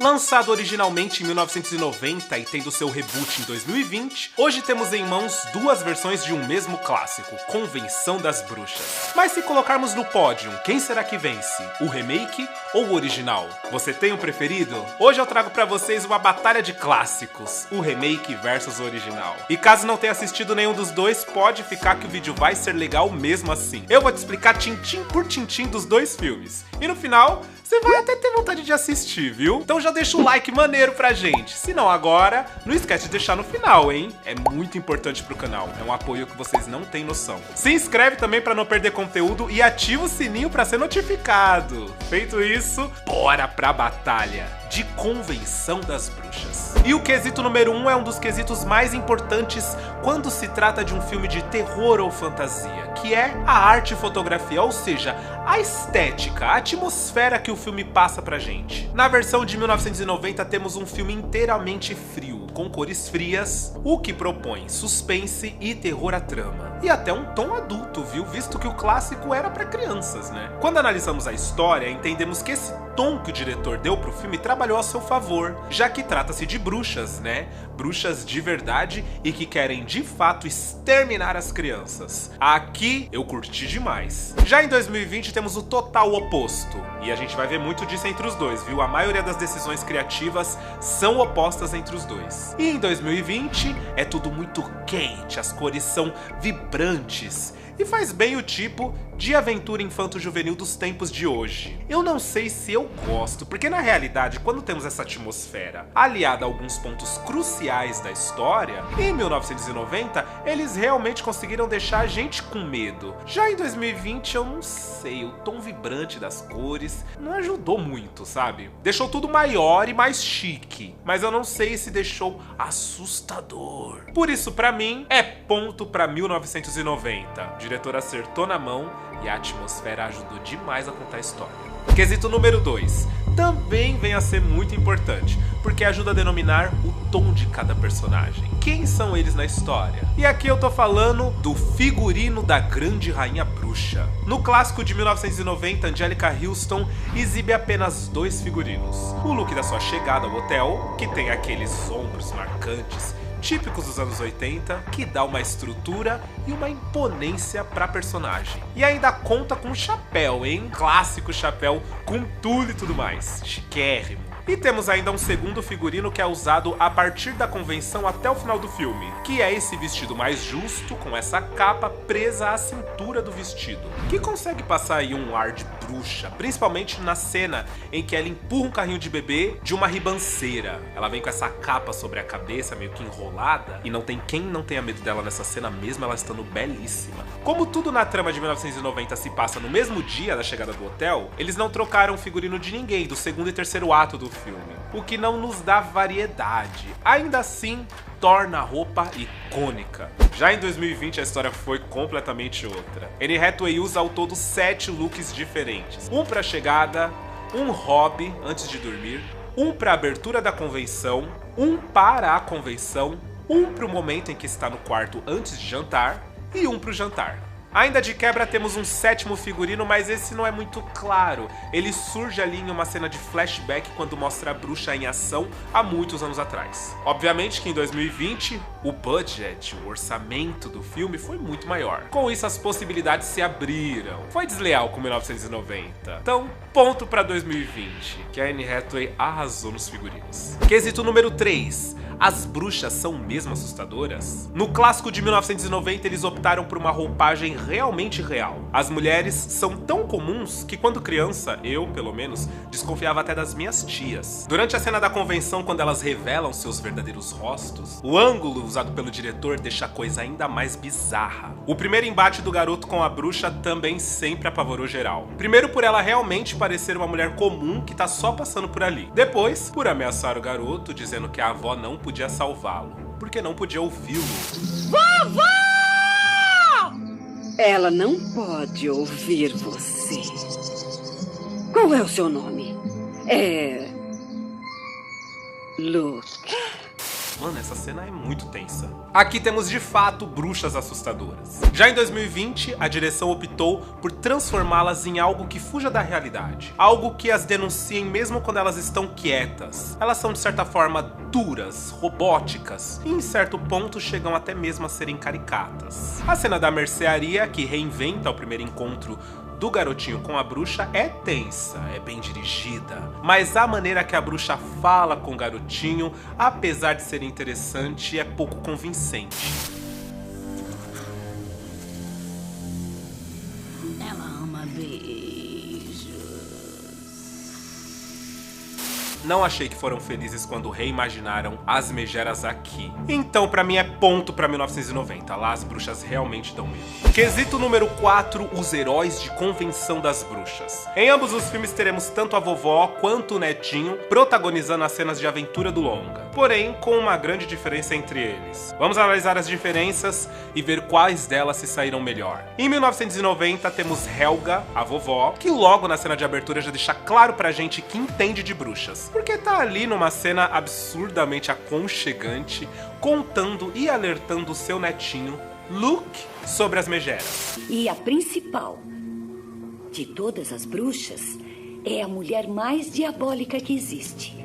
Lançado originalmente em 1990 e tendo seu reboot em 2020, hoje temos em mãos duas versões de um mesmo clássico, Convenção das Bruxas. Mas se colocarmos no pódio, quem será que vence? O remake ou o original? Você tem um preferido? Hoje eu trago pra vocês uma batalha de clássicos, o remake versus o original. E caso não tenha assistido nenhum dos dois, pode ficar que o vídeo vai ser legal mesmo assim. Eu vou te explicar tintim por tintim dos dois filmes. E no final, você vai até ter vontade de assistir, viu? Então já deixa o like maneiro pra gente. Se não agora, não esquece de deixar no final, hein? É muito importante pro canal. É um apoio que vocês não têm noção. Se inscreve também pra não perder conteúdo e ativa o sininho pra ser notificado. Feito isso, bora pra batalha de Convenção das Bruxas. E o quesito número 1 é um dos quesitos mais importantes quando se trata de um filme de terror ou fantasia, que é a arte e fotografia, ou seja, a estética, a atmosfera que o filme passa pra gente. Na versão de 1990 temos um filme inteiramente frio, com cores frias, o que propõe suspense e terror à trama. E até um tom adulto, viu? Visto que o clássico era pra crianças, né? Quando analisamos a história, entendemos que esse tom que o diretor deu pro filme trabalhou a seu favor, já que trata-se de bruxas, né? Bruxas de verdade e que querem de fato exterminar as crianças. Aqui eu curti demais. Já em 2020 temos o total oposto, e a gente vai ver muito disso entre os dois, viu? A maioria das decisões criativas são opostas entre os dois. E em 2020 é tudo muito quente, as cores são vibrantes e faz bem o tipo de aventura infanto-juvenil dos tempos de hoje. Eu não sei se eu gosto, porque na realidade, quando temos essa atmosfera aliada a alguns pontos cruciais da história, em 1990 eles realmente conseguiram deixar a gente com medo. Já em 2020 eu não sei, o tom vibrante das cores não ajudou muito, sabe? Deixou tudo maior e mais chique, mas eu não sei se deixou assustador. Por isso, pra mim, é ponto pra 1990. O diretor acertou na mão e a atmosfera ajudou demais a contar a história. Quesito número 2 também vem a ser muito importante, porque ajuda a denominar o tom de cada personagem. Quem são eles na história? E aqui eu tô falando do figurino da grande rainha bruxa. No clássico de 1990, Anjelica Huston exibe apenas 2 figurinos. O look da sua chegada ao hotel, que tem aqueles ombros marcantes, típicos dos anos 80, que dá uma estrutura e uma imponência pra personagem. E ainda conta com um chapéu, hein? Clássico chapéu com tule e tudo mais. Chiquérrimo. E temos ainda um segundo figurino que é usado a partir da convenção até o final do filme, que é esse vestido mais justo, com essa capa presa à cintura do vestido, que consegue passar aí um ar de bruxa, principalmente na cena em que ela empurra um carrinho de bebê de uma ribanceira. Ela vem com essa capa sobre a cabeça, meio que enrolada, e não tem quem não tenha medo dela nessa cena, mesmo ela estando belíssima. Como tudo na trama de 1990 se passa no mesmo dia da chegada do hotel, eles não trocaram o figurino de ninguém do segundo e terceiro ato do filme, o que não nos dá variedade. Ainda assim, torna a roupa icônica. Já em 2020 a história foi completamente outra. Anne Hathaway usa ao todo 7 looks diferentes. Um pra chegada, um hobby antes de dormir, um pra abertura da convenção, um para a convenção, um pro momento em que está no quarto antes de jantar e um pro jantar. Ainda de quebra temos um 7º figurino, mas esse não é muito claro. Ele surge ali em uma cena de flashback quando mostra a bruxa em ação há muitos anos atrás. Obviamente que em 2020, o budget, o orçamento do filme foi muito maior. Com isso as possibilidades se abriram. Foi desleal com 1990. Então, ponto pra 2020, que a Anne Hathaway arrasou nos figurinos. Quesito número 3. As bruxas são mesmo assustadoras? No clássico de 1990, eles optaram por uma roupagem realmente real. As mulheres são tão comuns que quando criança, eu, pelo menos, desconfiava até das minhas tias. Durante a cena da convenção, quando elas revelam seus verdadeiros rostos, o ângulo usado pelo diretor deixa a coisa ainda mais bizarra. O primeiro embate do garoto com a bruxa também sempre apavorou geral. Primeiro por ela realmente parecer uma mulher comum que tá só passando por ali. Depois, por ameaçar o garoto, dizendo que a avó não podia salvá-lo, porque não podia ouvi-lo. Vovó! Ela não pode ouvir você. Qual é o seu nome? É... Luke. Mano, essa cena é muito tensa. Aqui temos de fato bruxas assustadoras. Já em 2020, a direção optou por transformá-las em algo que fuja da realidade. Algo que as denunciem mesmo quando elas estão quietas. Elas são de certa forma duras, robóticas e em certo ponto chegam até mesmo a serem caricatas. A cena da mercearia, que reinventa o primeiro encontro do garotinho com a bruxa, é tensa, é bem dirigida, mas a maneira que a bruxa fala com o garotinho, apesar de ser interessante, é pouco convincente. Ela ama beijos. Não achei que foram felizes quando reimaginaram as megeras aqui. Então, pra mim, é ponto pra 1990. Lá as bruxas realmente dão medo. Quesito número 4, os heróis de Convenção das Bruxas. Em ambos os filmes teremos tanto a vovó quanto o netinho protagonizando as cenas de aventura do longa. Porém, com uma grande diferença entre eles. Vamos analisar as diferenças e ver quais delas se saíram melhor. Em 1990 temos Helga, a vovó, que logo na cena de abertura já deixa claro pra gente que entende de bruxas. Porque tá ali numa cena absurdamente aconchegante, contando e alertando o seu netinho, Luke, sobre as megeras. E a principal de todas as bruxas é a mulher mais diabólica que existe.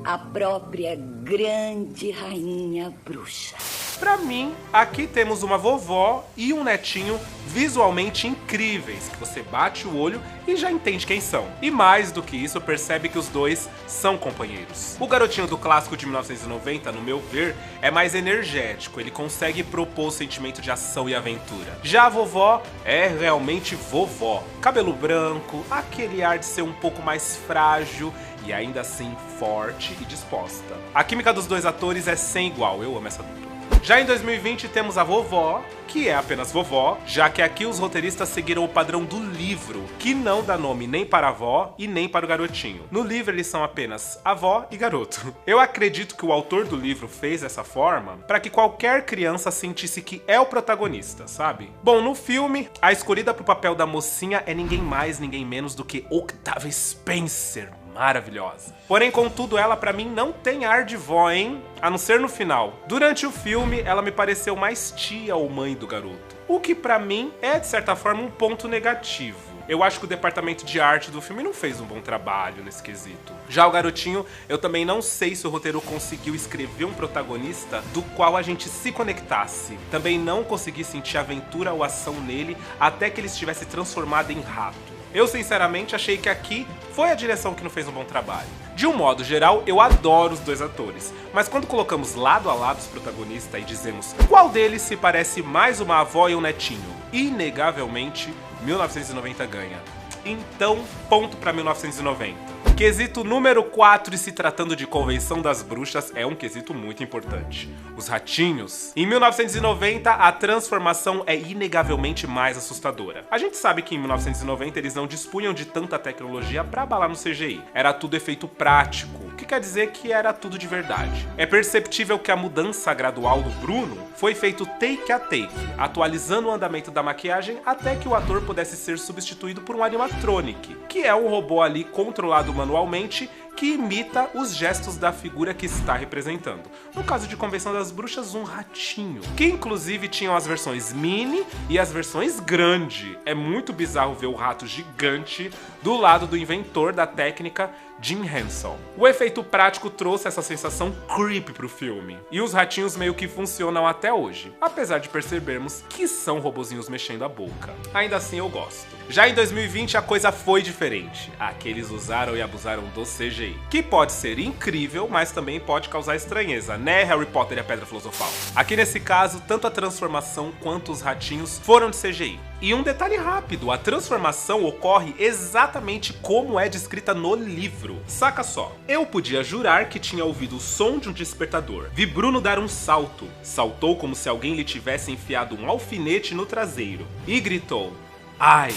A própria grande rainha bruxa. Pra mim, aqui temos uma vovó e um netinho visualmente incríveis, que você bate o olho e já entende quem são. E mais do que isso, percebe que os dois são companheiros. O garotinho do clássico de 1990, no meu ver, é mais energético, ele consegue propor o sentimento de ação e aventura. Já a vovó é realmente vovó. Cabelo branco, aquele ar de ser um pouco mais frágil e ainda assim forte e disposta. A química dos dois atores é sem igual, eu amo essa dupla. Já em 2020 temos a vovó, que é apenas vovó, já que aqui os roteiristas seguiram o padrão do livro, que não dá nome nem para a avó e nem para o garotinho. No livro eles são apenas avó e garoto. Eu acredito que o autor do livro fez dessa forma para que qualquer criança sentisse que é o protagonista, sabe? Bom, no filme, a escolhida pro papel da mocinha é ninguém mais, ninguém menos do que Octavia Spencer. Maravilhosa. Porém, contudo, ela pra mim não tem ar de vó, hein? A não ser no final. Durante o filme, ela me pareceu mais tia ou mãe do garoto. O que pra mim é, de certa forma, um ponto negativo. Eu acho que o departamento de arte do filme não fez um bom trabalho nesse quesito. Já o garotinho, eu também não sei se o roteiro conseguiu escrever um protagonista do qual a gente se conectasse. Também não consegui sentir aventura ou ação nele até que ele estivesse transformado em rato. Eu sinceramente achei que aqui foi a direção que não fez um bom trabalho. De um modo geral, eu adoro os dois atores, mas quando colocamos lado a lado os protagonistas e dizemos qual deles se parece mais uma avó e um netinho, inegavelmente 1990 ganha. Então, ponto pra 1990. Quesito número 4, e se tratando de Convenção das Bruxas, é um quesito muito importante. Os ratinhos. Em 1990, a transformação é inegavelmente mais assustadora. A gente sabe que em 1990 eles não dispunham de tanta tecnologia pra abalar no CGI. Era tudo efeito prático, o que quer dizer que era tudo de verdade. É perceptível que a mudança gradual do Bruno foi feito take a take, atualizando o andamento da maquiagem até que o ator pudesse ser substituído por um animatronic, que é um robô ali controlado manualmente que imita os gestos da figura que está representando. No caso de Convenção das Bruxas, um ratinho, que inclusive tinham as versões mini e as versões grande. É muito bizarro ver o rato gigante do lado do inventor da técnica, Jim Henson. O efeito prático trouxe essa sensação creepy pro filme, e os ratinhos meio que funcionam até hoje, apesar de percebermos que são robozinhos mexendo a boca. Ainda assim eu gosto. Já em 2020 a coisa foi diferente. Aqui eles usaram e abusaram do CGI, que pode ser incrível, mas também pode causar estranheza, né, Harry Potter e a Pedra Filosofal? Aqui nesse caso, tanto a transformação quanto os ratinhos foram de CGI. E um detalhe rápido, a transformação ocorre exatamente como é descrita no livro. Saca só, eu podia jurar que tinha ouvido o som de um despertador. Vi Bruno dar um salto. Saltou como se alguém lhe tivesse enfiado um alfinete no traseiro. E gritou: ai!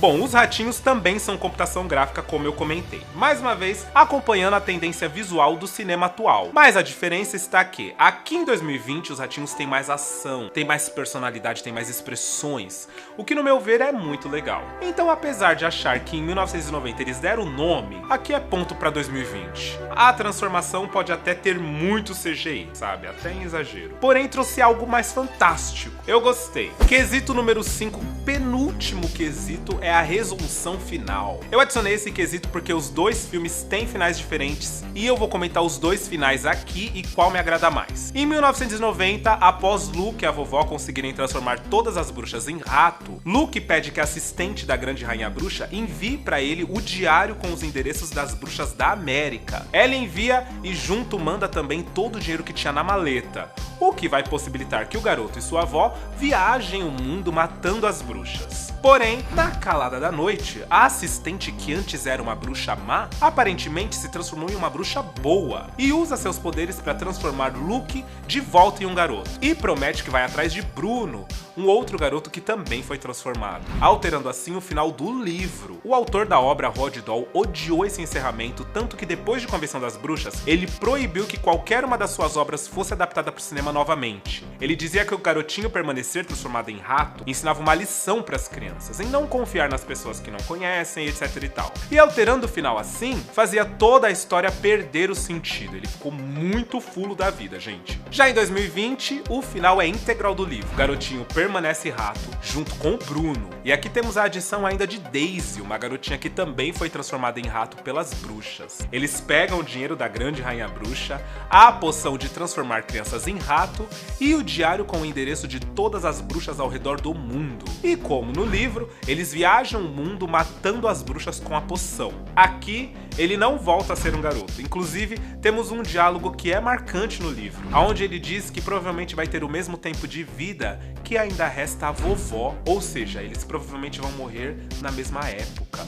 Bom, os ratinhos também são computação gráfica, como eu comentei. Mais uma vez, acompanhando a tendência visual do cinema atual. Mas a diferença está que, aqui em 2020, os ratinhos têm mais ação, têm mais personalidade, têm mais expressões, o que no meu ver é muito legal. Então, apesar de achar que em 1990 eles deram o nome, aqui é ponto pra 2020. A transformação pode até ter muito CGI, sabe? Até em exagero. Porém, trouxe algo mais fantástico. Eu gostei. Quesito número 5, penúltimo quesito, é a resolução final. Eu adicionei esse quesito porque os dois filmes têm finais diferentes e eu vou comentar os dois finais aqui e qual me agrada mais. Em 1990, após Luke e a vovó conseguirem transformar todas as bruxas em rato, Luke pede que a assistente da grande rainha bruxa envie pra ele o diário com os endereços das bruxas da América. Ela envia e junto manda também todo o dinheiro que tinha na maleta, o que vai possibilitar que o garoto e sua avó viajem o mundo matando as bruxas. Porém, na calada da noite, a assistente, que antes era uma bruxa má, aparentemente se transformou em uma bruxa boa e usa seus poderes para transformar Luke de volta em um garoto. E promete que vai atrás de Bruno, um outro garoto que também foi transformado, alterando assim o final do livro. O autor da obra, Roald Dahl, odiou esse encerramento, tanto que depois de Convenção das Bruxas, ele proibiu que qualquer uma das suas obras fosse adaptada para o cinema novamente. Ele dizia que o garotinho permanecer transformado em rato ensinava uma lição para as crianças, em não confiar nas pessoas que não conhecem, etc e tal. E alterando o final assim, fazia toda a história perder o sentido. Ele ficou muito fulo da vida, gente. Já em 2020, o final é integral do livro. O garotinho permanece rato, junto com o Bruno. E aqui temos a adição ainda de Daisy, uma garotinha que também foi transformada em rato pelas bruxas. Eles pegam o dinheiro da grande rainha bruxa, a poção de transformar crianças em rato e o diário com o endereço de todas as bruxas ao redor do mundo. E como no livro, eles viajam o mundo matando as bruxas com a poção. Aqui, ele não volta a ser um garoto. Inclusive, temos um diálogo que é marcante no livro, onde ele diz que provavelmente vai ter o mesmo tempo de vida que ainda resta a vovó, ou seja, eles provavelmente vão morrer na mesma época.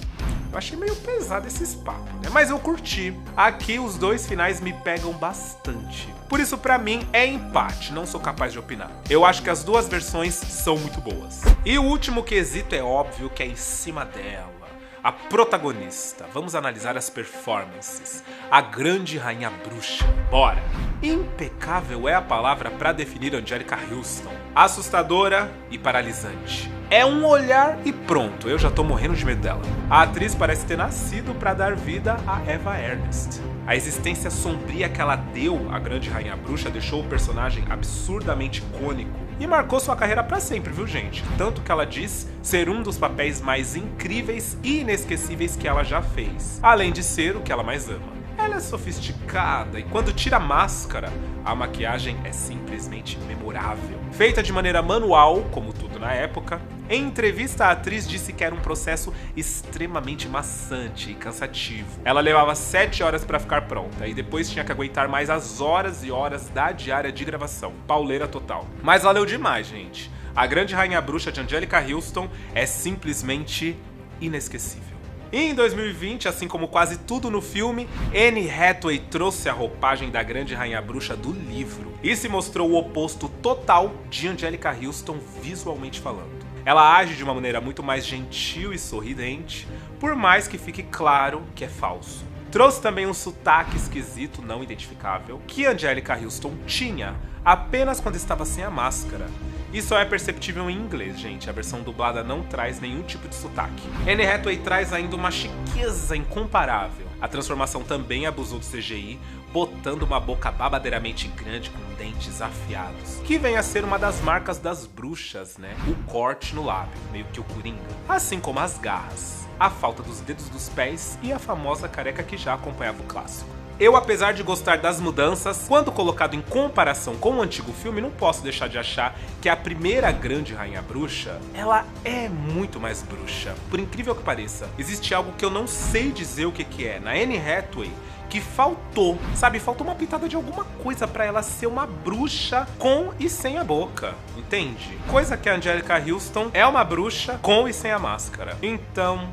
Eu achei meio pesado esses papos, né? Mas eu curti. Aqui os dois finais me pegam bastante. Por isso, pra mim, é empate, não sou capaz de opinar. Eu acho que as duas versões são muito boas. E o último quesito é óbvio que é em cima dela. A protagonista. Vamos analisar as performances. A grande rainha bruxa. Bora! Impecável é a palavra para definir Anjelica Huston. Assustadora e paralisante. É um olhar e pronto, eu já tô morrendo de medo dela. A atriz parece ter nascido para dar vida a Eva Ernest. A existência sombria que ela deu à grande rainha bruxa deixou o personagem absurdamente icônico e marcou sua carreira pra sempre, viu, gente? Tanto que ela diz ser um dos papéis mais incríveis e inesquecíveis que ela já fez, além de ser o que ela mais ama. Ela é sofisticada e quando tira a máscara, a maquiagem é simplesmente memorável. Feita de maneira manual, como tudo na época, em entrevista a atriz disse que era um processo extremamente maçante e cansativo. Ela levava 7 horas para ficar pronta e depois tinha que aguentar mais as horas e horas da diária de gravação. Pauleira total. Mas valeu demais, gente. A grande rainha bruxa de Anjelica Huston é simplesmente inesquecível. E em 2020, assim como quase tudo no filme, Anne Hathaway trouxe a roupagem da grande rainha bruxa do livro e se mostrou o oposto total de Anjelica Huston visualmente falando. Ela age de uma maneira muito mais gentil e sorridente, por mais que fique claro que é falso. Trouxe também um sotaque esquisito, não identificável, que Anjelica Huston tinha apenas quando estava sem a máscara. E só é perceptível em inglês, gente. A versão dublada não traz nenhum tipo de sotaque. Anne Hathaway traz ainda uma chiqueza incomparável. A transformação também abusou do CGI, botando uma boca babadeiramente grande com dentes afiados, que vem a ser uma das marcas das bruxas, né? O corte no lábio, meio que o Coringa. Assim como as garras, a falta dos dedos dos pés e a famosa careca que já acompanhava o clássico. Eu, apesar de gostar das mudanças, quando colocado em comparação com o antigo filme, não posso deixar de achar que a primeira grande rainha bruxa, ela é muito mais bruxa. Por incrível que pareça, existe algo que eu não sei dizer o que é na Anne Hathaway, que faltou, sabe? Faltou uma pitada de alguma coisa pra ela ser uma bruxa com e sem a boca, entende? Coisa que a Anjelica Huston é uma bruxa com e sem a máscara. Então,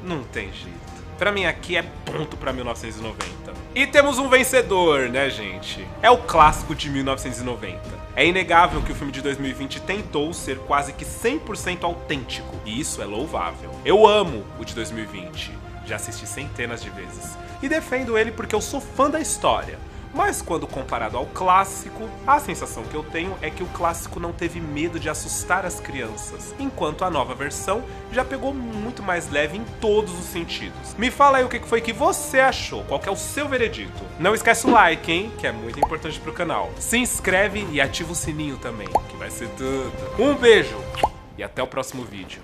não tem jeito. Pra mim aqui é ponto pra 1990. E temos um vencedor, né, gente? É o clássico de 1990. É inegável que o filme de 2020 tentou ser quase que 100% autêntico, e isso é louvável. Eu amo o de 2020, já assisti centenas de vezes, e defendo ele porque eu sou fã da história. Mas quando comparado ao clássico, a sensação que eu tenho é que o clássico não teve medo de assustar as crianças, enquanto a nova versão já pegou muito mais leve em todos os sentidos. Me fala aí o que foi que você achou, qual que é o seu veredito. Não esquece o like, hein, que é muito importante pro canal. Se inscreve e ativa o sininho também, que vai ser tudo. Um beijo e até o próximo vídeo.